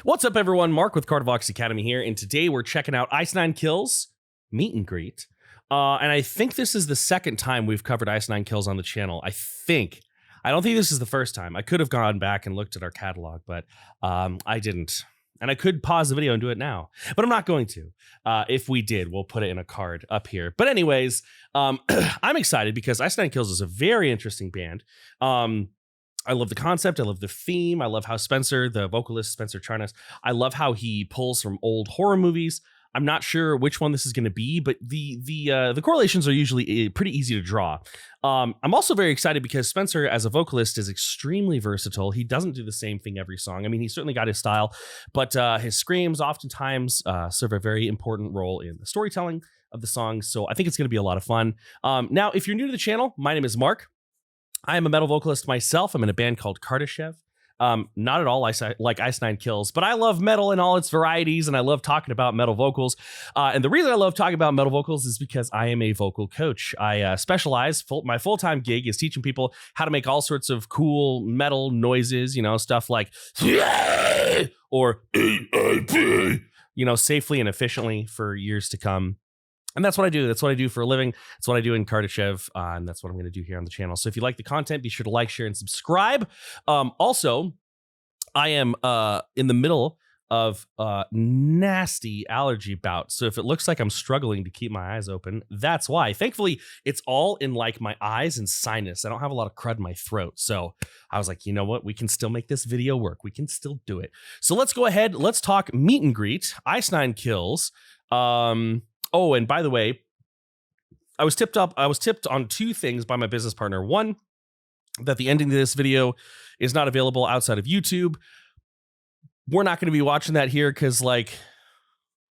What's up, everyone? Mark with Cardivox Academy here, and today we're checking out Ice Nine Kills Meet and Greet. And I think this is the second time we've covered Ice Nine Kills on the channel. I don't think this is the first time. I could have gone back and looked at our catalog, but I didn't. And I could pause the video and do it now, but I'm not going to. If we did, we'll put it in a card up here. But anyways, I'm excited because Ice Nine Kills is a very interesting band. I love the concept. I love the theme. I love how Spencer, the vocalist, Spencer Charnas, I love how he pulls from old horror movies. I'm not sure which one this is going to be, but the correlations are usually pretty easy to draw. I'm also very excited because Spencer, as a vocalist, is extremely versatile. He doesn't do the same thing every song. I mean, he's certainly got his style, but his screams oftentimes serve a very important role in the storytelling of the song. So I think it's going to be a lot of fun. Now, if you're new to the channel, my name is Mark. I am a metal vocalist myself. I'm in a band called Kardashev. Not at all like Ice Nine Kills, but I love metal in all its varieties, and I love talking about metal vocals. And the reason I love talking about metal vocals is because I am a vocal coach. I specialize, my full-time gig is teaching people how to make all sorts of cool metal noises, you know, stuff like or safely and efficiently for years to come. And that's what I do. That's what I do for a living. That's what I do in Kardashev. And that's what I'm going to do here on the channel. So if you like the content, be sure to like, share, and subscribe. Also, I am in the middle of a nasty allergy bout. So if it looks like I'm struggling to keep my eyes open, that's why. Thankfully, it's all in like my eyes and sinus. I don't have a lot of crud in my throat. So I was like, you know what? We can still make this video work. We can still do it. So let's go ahead. Let's talk Meet and Greet, Ice Nine Kills. Oh, and by the way, I was tipped on two things by my business partner. One, that the ending of this video is not available outside of YouTube. We're not going to be watching that here because, like,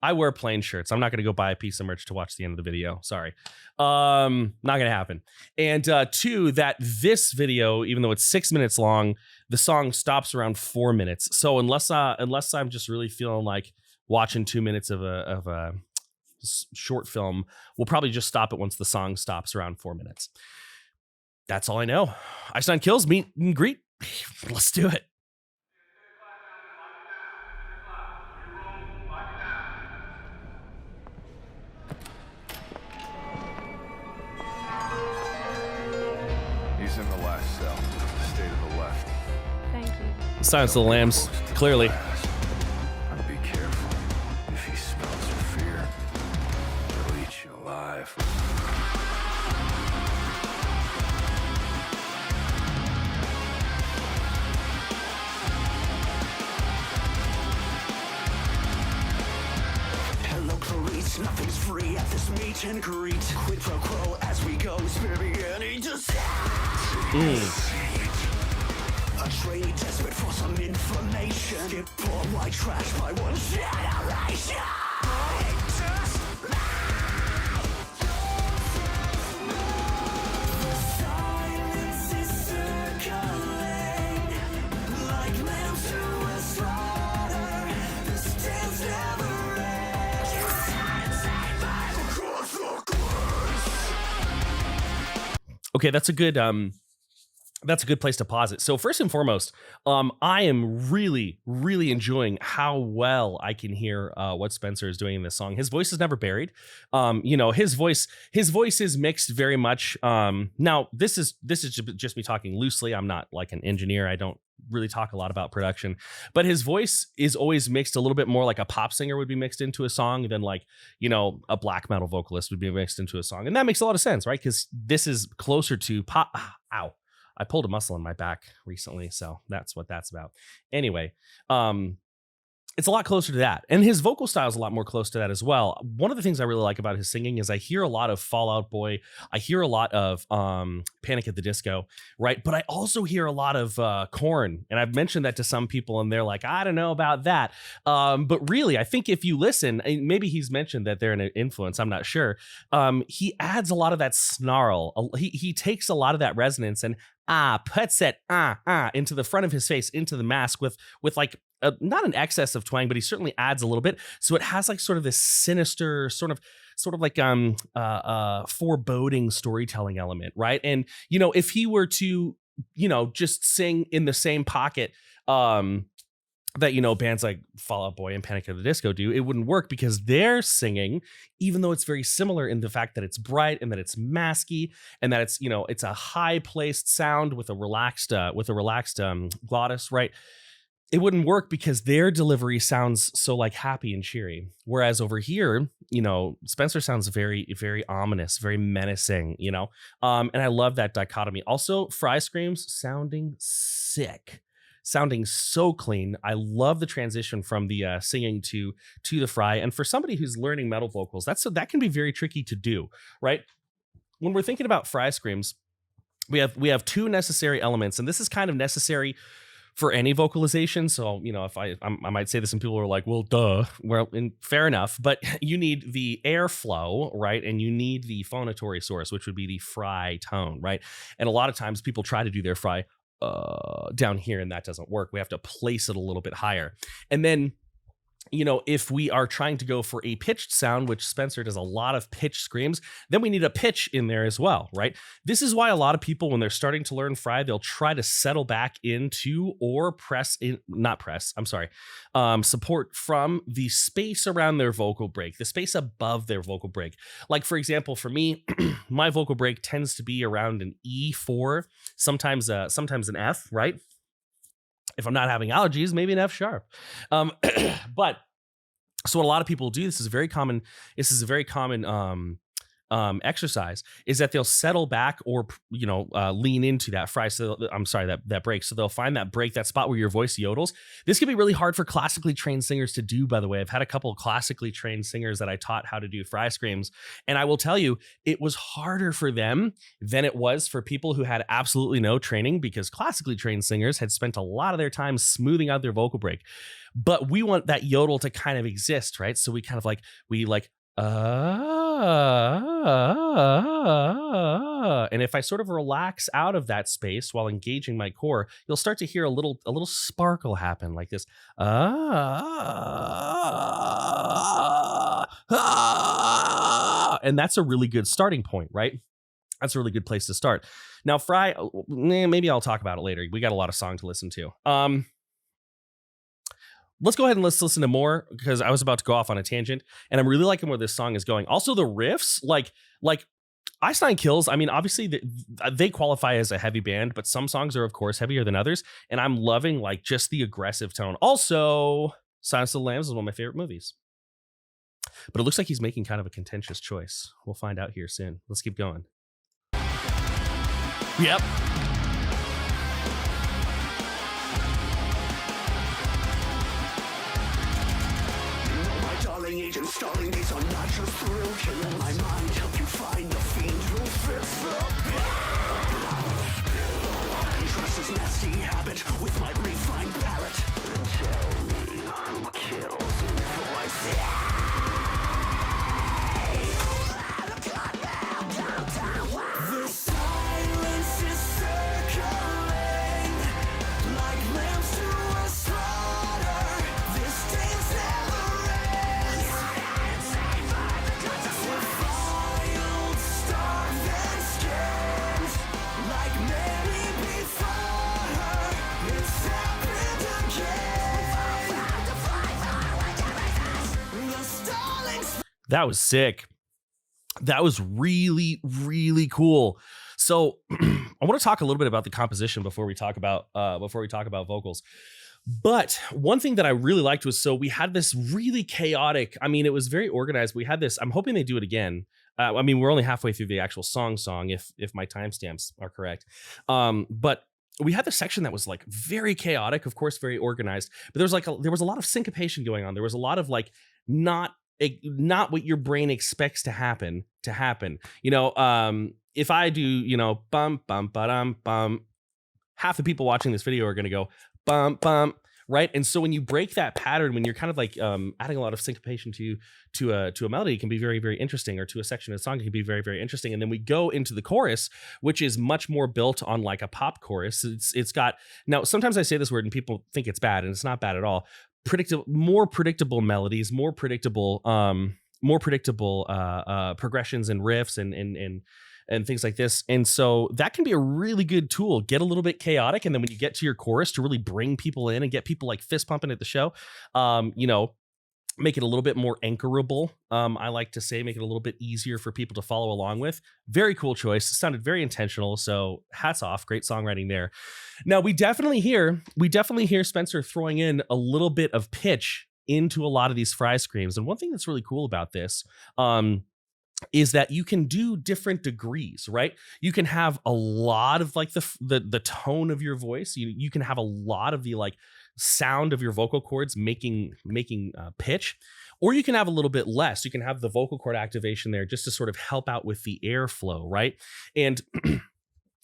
I wear plain shirts. I'm not going to go buy a piece of merch to watch the end of the video. Sorry. Not going to happen. And two, that this video, even though it's 6 minutes long, the song stops around 4 minutes. So unless I'm just really feeling like watching 2 minutes of a short film, we'll probably just stop it once the song stops around 4 minutes. That's all I know. Ice Nine Kills Meet and Greet. Let's do it. He's in the last cell. Stay to the left. Thank you. Silence of the Lambs, clearly. Be careful. If he smells your fear, he'll eat you alive. Hello, police. Nothing's free at this meet and greet. Quid pro quo as we go. Spirit beginning to a trainee desperate for some information. Get born like trash by one generation. The silence is circling like lambs to a slaughter. This dance never ends. Across the course. Okay, that's a good place to pause it. So first and foremost, I am really, really enjoying how well I can hear what Spencer is doing in this song. His voice is never buried. His voice is mixed very much. Now this is just me talking loosely. I'm not like an engineer. I don't really talk a lot about production, but his voice is always mixed a little bit more like a pop singer would be mixed into a song than like, a black metal vocalist would be mixed into a song. And that makes a lot of sense, right? Because this is closer to pop. Ow. I pulled a muscle in my back recently, so that's what that's about. Anyway, it's a lot closer to that. And his vocal style is a lot more close to that as well. One of the things I really like about his singing is I hear a lot of Fall Out Boy. I hear a lot of Panic at the Disco, right? But I also hear a lot of Korn. And I've mentioned that to some people and they're like, I don't know about that. But really, I think if you listen, maybe he's mentioned that they're an influence, I'm not sure. He adds a lot of that snarl. He takes a lot of that resonance and puts it into the front of his face, into the mask with like not an excess of twang, but he certainly adds a little bit. So it has like sort of this sinister sort of like foreboding storytelling element, right? And if he were to just sing in the same pocket that, you know, bands like Fall Out Boy and Panic at the Disco do, it wouldn't work because they're singing, even though it's very similar in the fact that it's bright and that it's masky and that it's, you know, it's a high placed sound with a relaxed glottis, right? It wouldn't work because their delivery sounds so like happy and cheery. Whereas over here, you know, Spencer sounds very, very ominous, very menacing, you know? And I love that dichotomy. Also, Fry screams sounding sick, sounding so clean. I love the transition from the singing to the Fry. And for somebody who's learning metal vocals, that can be very tricky to do, right? When we're thinking about Fry screams, we have two necessary elements, and this is kind of necessary for any vocalization. So, you know, if I might say this and people are like, well, duh. Well, fair enough. But you need the airflow, right? And you need the phonatory source, which would be the Fry tone, right? And a lot of times people try to do their Fry down here, and that doesn't work. We have to place it a little bit higher. And then, you know, if we are trying to go for a pitched sound, which Spencer does a lot of pitch screams, then we need a pitch in there as well, right? This is why a lot of people, when they're starting to learn Fry, they'll try to settle back into or support from the space around their vocal break, the space above their vocal break. Like, for example, for me, my vocal break tends to be around an E4, sometimes an F, right? If I'm not having allergies, maybe an F sharp. But so what a lot of people do, this is a very common exercise, is that they'll settle back or, you know, lean into that Fry. So I'm sorry, that break. So they'll find that break, that spot where your voice yodels. This can be really hard for classically trained singers to do, by the way. I've had a couple of classically trained singers that I taught how to do Fry screams. And I will tell you, it was harder for them than it was for people who had absolutely no training, because classically trained singers had spent a lot of their time smoothing out their vocal break. But we want that yodel to kind of exist, right? So we kind of like, and if I sort of relax out of that space while engaging my core, you'll start to hear a little sparkle happen like this. And that's a really good starting point, right? That's a really good place to start. Now, Fry, maybe I'll talk about it later. We got a lot of song to listen to. Let's go ahead and let's listen to more, because I was about to go off on a tangent, and I'm really liking where this song is going. Also, the riffs, like Ice Nine Kills, I mean, obviously they qualify as a heavy band, but some songs are, of course, heavier than others, and I'm loving like just the aggressive tone. Also, Silence of the Lambs is one of my favorite movies. But it looks like he's making kind of a contentious choice. We'll find out here soon. Let's keep going. Yep. Installing these are not just thrill killing my mind. Help you find the fiend who fits the bill. Trust his nasty habit with my refined palate. Tell me who kills in voice. The silence is circling like lambs to a slaughter. This day's never That was sick. That was really, really cool. So I want to talk a little bit about the composition before we talk about vocals. But one thing that I really liked was, so we had this really chaotic, I mean, it was very organized. We had this, I'm hoping they do it again. I mean, we're only halfway through the actual song, if my timestamps are correct. But we had this section that was like very chaotic, of course, very organized, but there was a lot of syncopation going on. There was a lot of like, not what your brain expects to happen. You know, if I do, you know, bum, bum, ba-dum, bum, half the people watching this video are going to go bum, bum, right? And so when you break that pattern, when you're kind of like adding a lot of syncopation to a melody, it can be very, very interesting, or to a section of the song, it can be very, very interesting. And then we go into the chorus, which is much more built on like a pop chorus. It's got, now sometimes I say this word and people think it's bad, and it's not bad at all. More predictable melodies, more predictable progressions and riffs and things like this. And so that can be a really good tool. Get a little bit chaotic, and then when you get to your chorus, to really bring people in and get people like fist pumping at the show, make it a little bit more anchorable. I like to say, make it a little bit easier for people to follow along with. Very cool choice. It sounded very intentional. So hats off. Great songwriting there. Now we definitely hear Spencer throwing in a little bit of pitch into a lot of these fry screams. And one thing that's really cool about this, is that you can do different degrees, right? You can have a lot of like the tone of your voice. You can have a lot of the like sound of your vocal cords making pitch, or you can have a little bit less. You can have the vocal cord activation there just to sort of help out with the airflow, right? And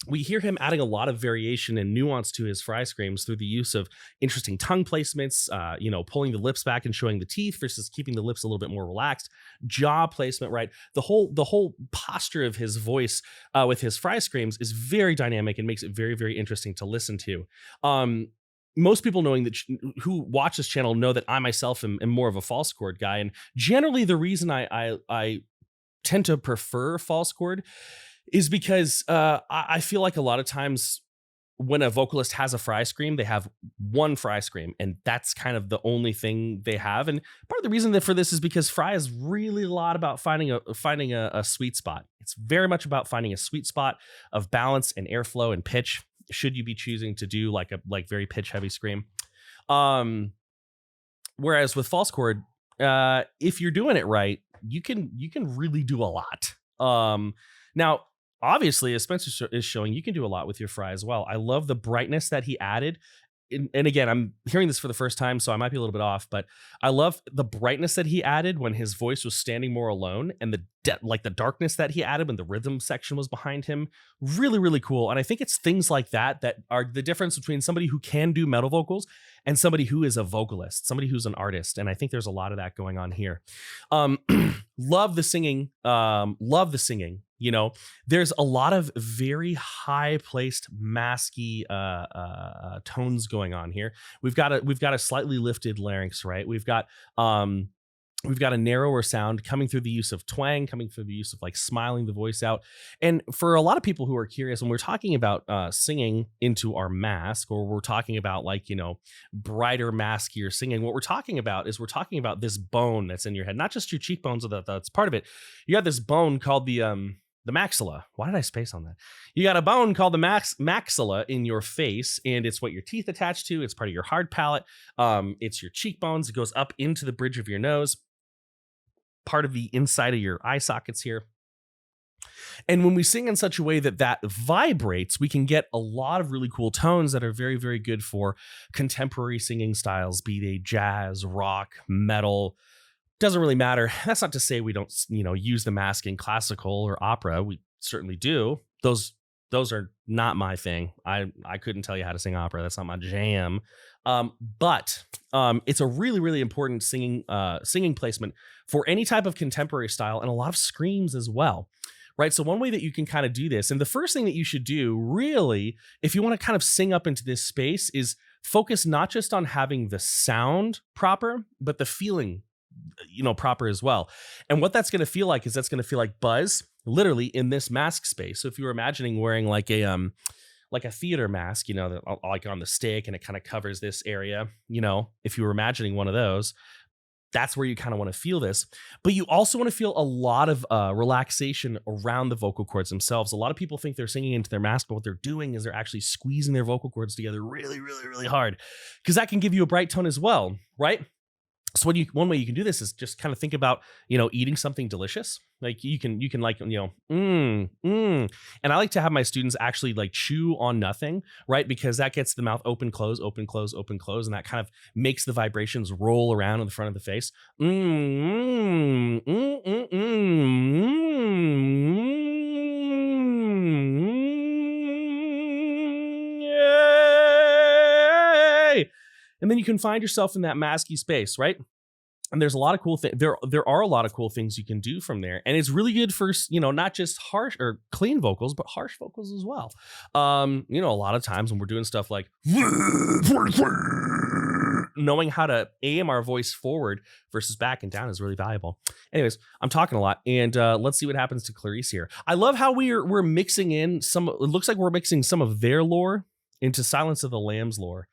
we hear him adding a lot of variation and nuance to his fry screams through the use of interesting tongue placements, pulling the lips back and showing the teeth versus keeping the lips a little bit more relaxed, jaw placement, right? The whole posture of his voice with his fry screams is very dynamic and makes it very, very interesting to listen to. Most people who watch this channel know that I myself am more of a false chord guy. And generally the reason I tend to prefer false chord is because I feel like a lot of times when a vocalist has a fry scream, they have one fry scream, and that's kind of the only thing they have. And part of the reason for this is because fry is really a lot about finding a sweet spot. It's very much about finding a sweet spot of balance and airflow and pitch, should you be choosing to do like very pitch heavy scream. Whereas with false chord, if you're doing it right, you can really do a lot. Now, obviously, as Spencer is showing, you can do a lot with your fry as well. I love the brightness that he added. And again, I'm hearing this for the first time, so I might be a little bit off, but I love the brightness that he added when his voice was standing more alone, and the darkness that he added when the rhythm section was behind him. Really, really cool. And I think it's things like that are the difference between somebody who can do metal vocals and somebody who is a vocalist, somebody who's an artist. And I think there's a lot of that going on here. Love the singing. There's a lot of very high placed masky tones going on here. We've got a slightly lifted larynx, right? We've got a narrower sound coming through the use of twang, coming through the use of like smiling the voice out. And for a lot of people who are curious, when we're talking about singing into our mask, or we're talking about like, brighter, maskier singing, what we're talking about is this bone that's in your head, not just your cheekbones, that's part of it. You got this bone called the maxilla. Why did I space on that? You got a bone called the maxilla in your face, and it's what your teeth attach to. It's part of your hard palate. It's your cheekbones. It goes up into the bridge of your nose, part of the inside of your eye sockets here. And when we sing in such a way that vibrates, we can get a lot of really cool tones that are very, very good for contemporary singing styles, be they jazz, rock, metal. Doesn't really matter. That's not to say we don't, use the mask in classical or opera. We certainly do. Those are not my thing. I couldn't tell you how to sing opera. That's not my jam. But it's a really, really important singing placement for any type of contemporary style, and a lot of screams as well. Right. So one way that you can kind of do this, and the first thing that you should do really, if you want to kind of sing up into this space, is focus not just on having the sound proper, but the feeling proper as well. And what that's going to feel like is that's going to feel like buzz literally in this mask space. So if you were imagining wearing like a theater mask, like on the stick, and it kind of covers this area, if you were imagining one of those, that's where you kind of want to feel this. But you also want to feel a lot of relaxation around the vocal cords themselves. A lot of people think they're singing into their mask, but what they're doing is they're actually squeezing their vocal cords together really, really, really hard, because that can give you a bright tone as well, right? So one way you can do this is just kind of think about, eating something delicious. Like you can like, And I like to have my students actually like chew on nothing, right? Because that gets the mouth open, close, open, close, open, close. And that kind of makes the vibrations roll around in the front of the face. And then you can find yourself in that masky space, right? And there's a lot of cool things. There are a lot of cool things you can do from there, and it's really good for not just harsh or clean vocals, but harsh vocals as well. A lot of times when we're doing stuff like knowing how to aim our voice forward versus back and down is really valuable. Anyways, I'm talking a lot, and let's see what happens to Clarice here. I love how we're mixing in some. It looks like we're mixing some of their lore into Silence of the Lambs lore.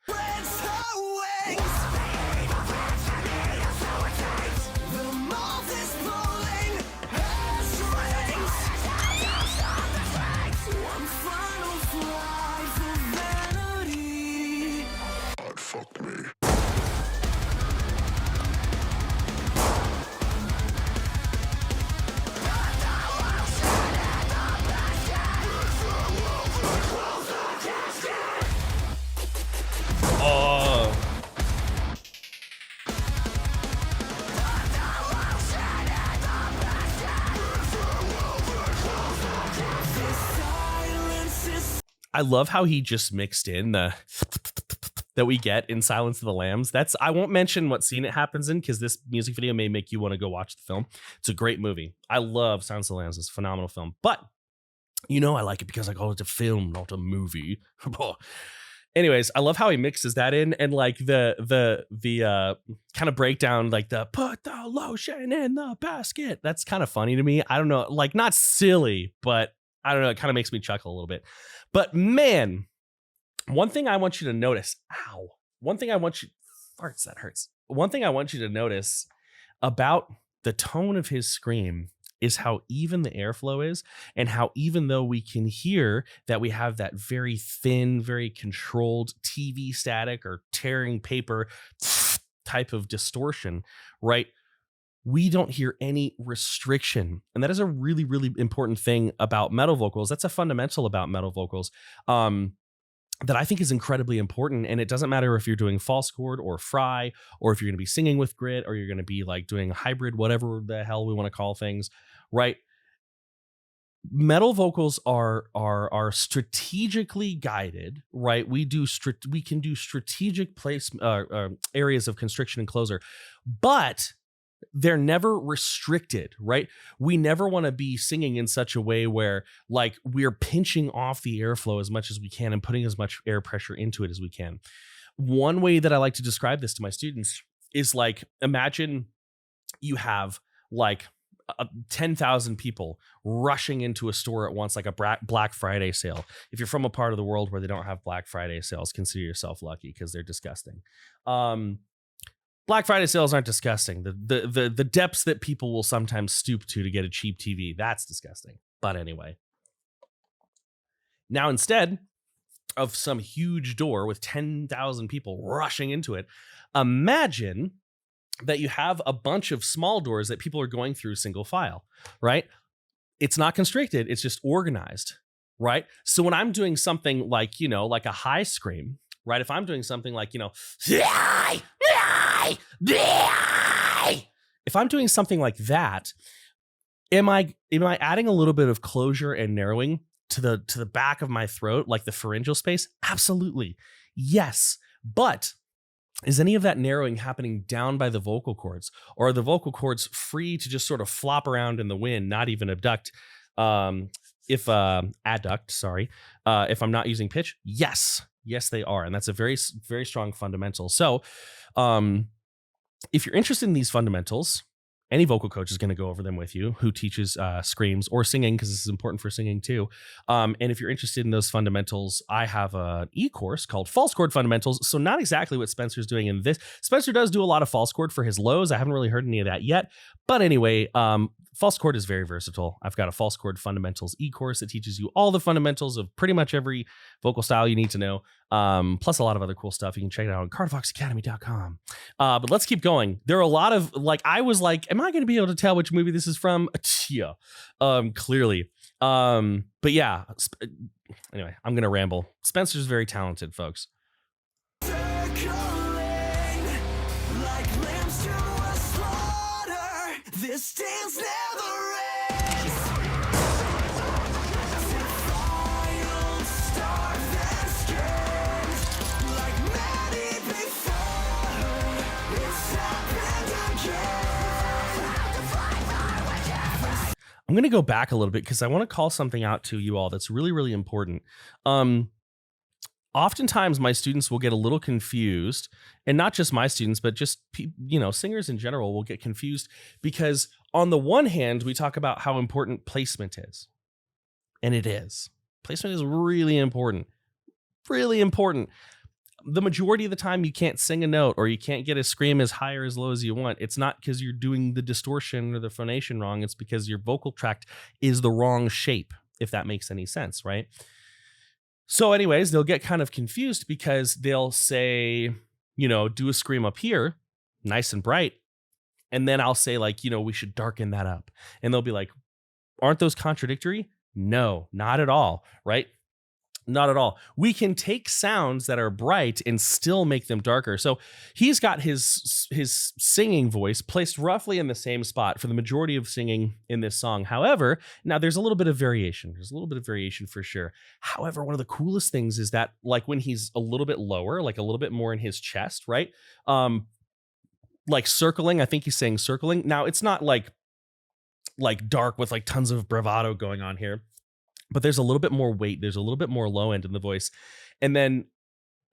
Fuck me. Oh. I love how he just mixed in the that we get in Silence of the Lambs. I won't mention what scene it happens in because this music video may make you want to go watch the film. It's a great movie. I love Silence of the Lambs. It's a phenomenal film. But I like it because I call it a film, not a movie. Anyways, I love how he mixes that in, and like the kind of breakdown, like the put the lotion in the basket. That's kind of funny to me. I don't know, like not silly, but I don't know. It kind of makes me chuckle a little bit. But man, one thing I want you to notice. Ow. One thing I want you farts that hurts. One thing I want you to notice about the tone of his scream is how even the airflow is, and how even though we can hear that we have that very thin, very controlled TV static or tearing paper type of distortion, right? We don't hear any restriction. And that is a really, really important thing about metal vocals. That's a fundamental about metal vocals that I think is incredibly important. And it doesn't matter if you're doing false chord or fry, or if you're going to be singing with grit, or you're going to be like doing a hybrid, whatever the hell we want to call things, right? Metal vocals are strategically guided, right? We can do strategic place areas of constriction and closure, but they're never restricted, right? We never want to be singing in such a way where like we're pinching off the airflow as much as we can and putting as much air pressure into it as we can. One way that I like to describe this to my students is like, imagine you have like 10,000 people rushing into a store at once, like a Black Friday sale. If you're from a part of the world where they don't have Black Friday sales, consider yourself lucky because they're disgusting. Black Friday sales aren't disgusting. The depths that people will sometimes stoop to get a cheap TV, that's disgusting. But anyway, now instead of some huge door with 10,000 people rushing into it, imagine that you have a bunch of small doors that people are going through single file, right? It's not constricted. It's just organized, right? So when I'm doing something like, like a high scream, right? If I'm doing something like, if I'm doing something like that, am I adding a little bit of closure and narrowing to the back of my throat, like the pharyngeal space? Absolutely. Yes. But is any of that narrowing happening down by the vocal cords, or are the vocal cords free to just sort of flop around in the wind, not even abduct? If I'm not using pitch? Yes, they are. And that's a very, very strong fundamental. So if you're interested in these fundamentals, any vocal coach is going to go over them with you who teaches screams or singing, because this is important for singing too. And if you're interested in those fundamentals, I have an e-course called False Chord Fundamentals. So not exactly what Spencer's doing in this. Spencer does do a lot of false chord for his lows. I haven't really heard any of that yet. But anyway, false chord is very versatile. I've got a false chord fundamentals e-course that teaches you all the fundamentals of pretty much every vocal style you need to know, plus a lot of other cool stuff. You can check it out on CardVoxAcademy.com. But let's keep going. There are a lot of, like, I was like, am I going to be able to tell which movie this is from? Yeah, clearly. But yeah, anyway, I'm going to ramble. Spencer's very talented, folks. This dance never ends. Final star that skims like many before. It's happened again. I'm going to go back a little bit because I want to call something out to you all that's really, really important. oftentimes my students will get a little confused, and not just my students, but just singers in general will get confused because on the one hand, we talk about how important placement is. And it is. Placement is really important. Really important. The majority of the time you can't sing a note or you can't get a scream as high or as low as you want. It's not because you're doing the distortion or the phonation wrong. It's because your vocal tract is the wrong shape, if that makes any sense, right? So anyways, they'll get kind of confused because they'll say, do a scream up here, nice and bright. And then I'll say like, we should darken that up. And they'll be like, aren't those contradictory? No, not at all, right? Not at all. We can take sounds that are bright and still make them darker. So he's got his singing voice placed roughly in the same spot for the majority of singing in this song. However, now there's a little bit of variation. There's a little bit of variation for sure. However, one of the coolest things is that like when he's a little bit lower, like a little bit more in his chest, right? Like circling, I think he's saying circling. Now it's not like dark with like tons of bravado going on here. But there's a little bit more weight. There's a little bit more low end in the voice. And then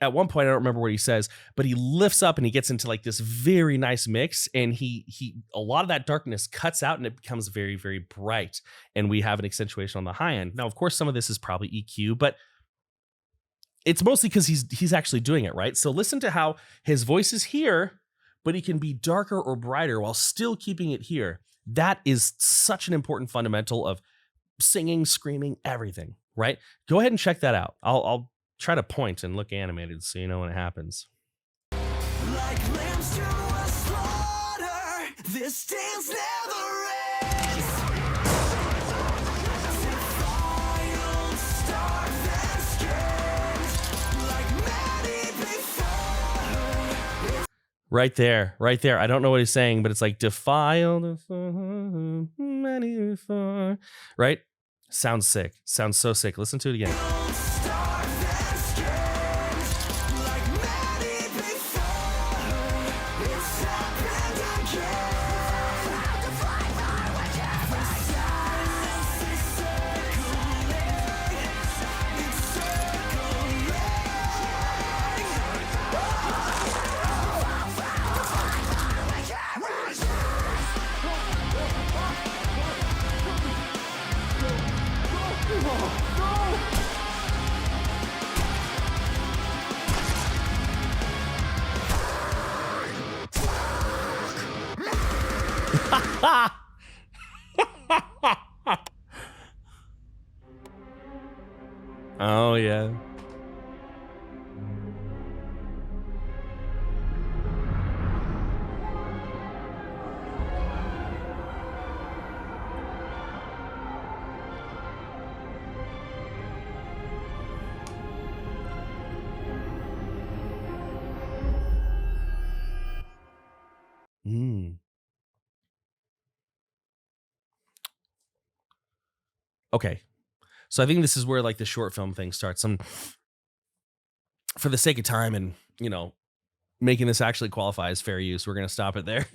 at one point, I don't remember what he says, but he lifts up and he gets into like this very nice mix. And he a lot of that darkness cuts out and it becomes very, very bright. And we have an accentuation on the high end. Now, of course, some of this is probably EQ, but it's mostly because he's actually doing it, right? So listen to how his voice is here, but he can be darker or brighter while still keeping it here. That is such an important fundamental of singing, screaming, everything, right? Go ahead and check that out. I'll try to point and look animated so you know when it happens. Like lambs to a slaughter, this dance never ends. Defiled, starved and scared, like many before. Right there. I don't know what he's saying, but it's like defiled, many before, right? Sounds sick. Sounds so sick. Listen to it again. Starved and scared, like many before. It's happened again. To fight for whichever silence is circling. It's circling. Oh, yeah. Okay. So I think this is where like the short film thing starts. For the sake of time and, making this actually qualify as fair use, we're going to stop it there.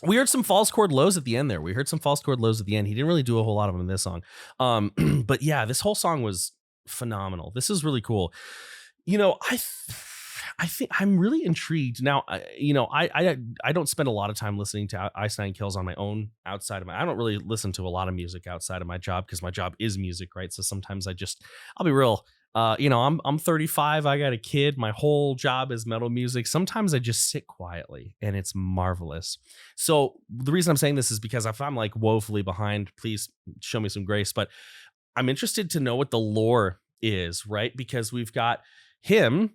We heard some false chord lows at the end there. He didn't really do a whole lot of them in this song. But yeah, this whole song was phenomenal. This is really cool. I think I'm really intrigued now. I don't spend a lot of time listening to Ice Nine Kills on my own outside of I don't really listen to a lot of music outside of my job because my job is music, right? So sometimes I'll be real. I'm 35. I got a kid. My whole job is metal music. Sometimes I just sit quietly and it's marvelous. So the reason I'm saying this is because if I'm like woefully behind, please show me some grace. But I'm interested to know what the lore is, right? Because we've got him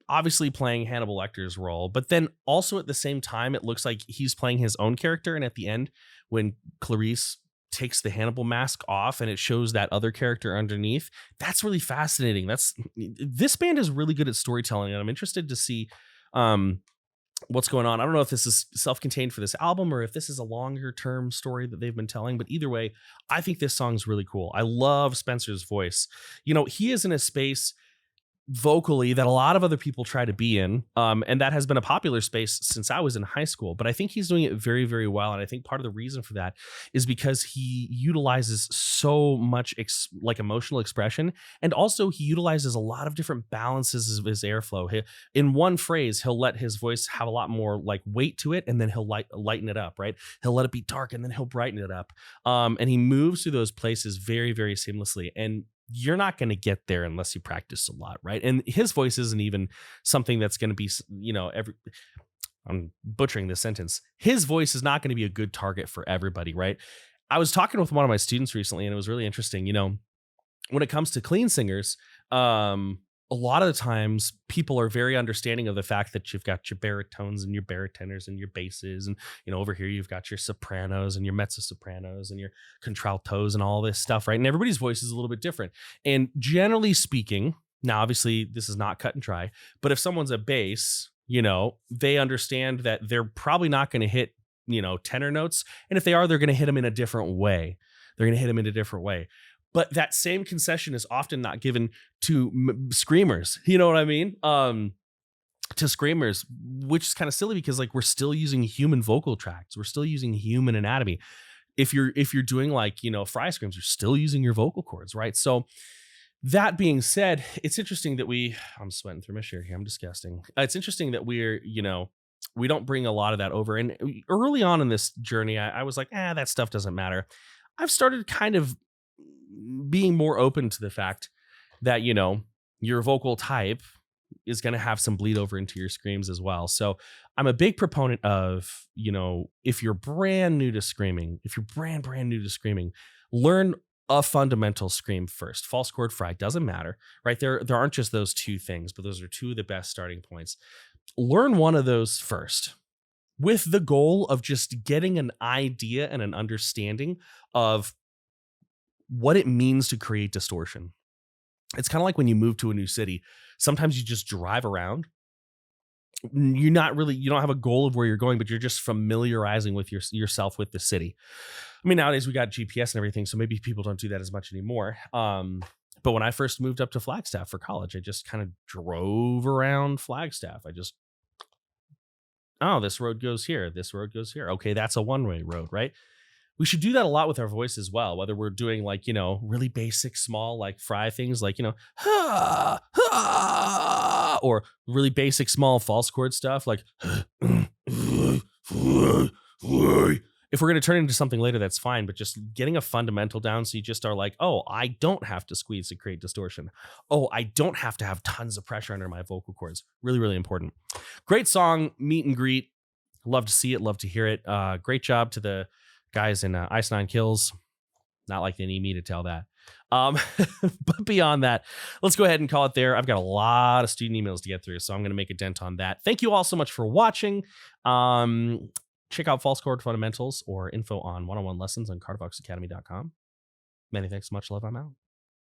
obviously playing Hannibal Lecter's role, but then also at the same time, it looks like he's playing his own character. And at the end, when Clarice takes the Hannibal mask off and it shows that other character underneath, that's really fascinating. This band is really good at storytelling, and I'm interested to see what's going on. I don't know if this is self-contained for this album or if this is a longer term story that they've been telling, but either way, I think this song's really cool. I love Spencer's voice. He is in a space vocally that a lot of other people try to be in. And that has been a popular space since I was in high school, but I think he's doing it very, very well. And I think part of the reason for that is because he utilizes so much like emotional expression. And also he utilizes a lot of different balances of his airflow. In one phrase, he'll let his voice have a lot more like weight to it. And then he'll lighten it up, right? He'll let it be dark and then he'll brighten it up. And he moves through those places very, very seamlessly. And you're not going to get there unless you practice a lot, right? And his voice isn't even something that's going to be, I'm butchering this sentence. His voice is not going to be a good target for everybody, right? I was talking with one of my students recently, and it was really interesting. When it comes to clean singers, a lot of the times people are very understanding of the fact that you've got your baritones and your baritoners and your basses. And, over here, you've got your sopranos and your mezzo sopranos and your contraltos and all this stuff, right? And everybody's voice is a little bit different. And generally speaking, now, obviously, this is not cut and dry, but if someone's a bass, they understand that they're probably not going to hit, tenor notes. And if they are, they're going to hit them in a different way. But that same concession is often not given to screamers. You know what I mean? To screamers, which is kind of silly because like we're still using human vocal tracts. We're still using human anatomy. If you're doing like, fry screams, you're still using your vocal cords, right? So that being said, it's interesting that I'm sweating through my shirt here. I'm disgusting. It's interesting that we're, we don't bring a lot of that over. And early on in this journey, I was like, that stuff doesn't matter. I've started kind of being more open to the fact that, your vocal type is going to have some bleed over into your screams as well. So I'm a big proponent of, if you're brand new to screaming, learn a fundamental scream first. False chord fry doesn't matter, right? There aren't just those two things, but those are two of the best starting points. Learn one of those first with the goal of just getting an idea and an understanding of what it means to create distortion. It's kind of like when you move to a new city. Sometimes you just drive around. You don't have a goal of where you're going, but you're just familiarizing with yourself with the city. I mean, nowadays we got GPS and everything, so maybe people don't do that as much anymore. But when I first moved up to Flagstaff for college, I just kind of drove around Flagstaff. This road goes here. This road goes here. Okay, that's a one-way road, right? We should do that a lot with our voice as well, whether we're doing like, really basic, small, like fry things like, ha, ha, or really basic, small false chord stuff like, if we're going to turn it into something later, that's fine. But just getting a fundamental down. So you just are like, oh, I don't have to squeeze to create distortion. Oh, I don't have to have tons of pressure under my vocal cords. Really, really important. Great song, Meet and Greet. Love to see it. Love to hear it. Great job to the guys in Ice Nine Kills. Not like they need me to tell that. But beyond that, let's go ahead and call it there. I've got a lot of student emails to get through, so I'm going to make a dent on that. Thank you all so much for watching. Check out False Chord Fundamentals or info on one-on-one lessons on cardvoxacademy.com. Many thanks so much. Love, I'm out.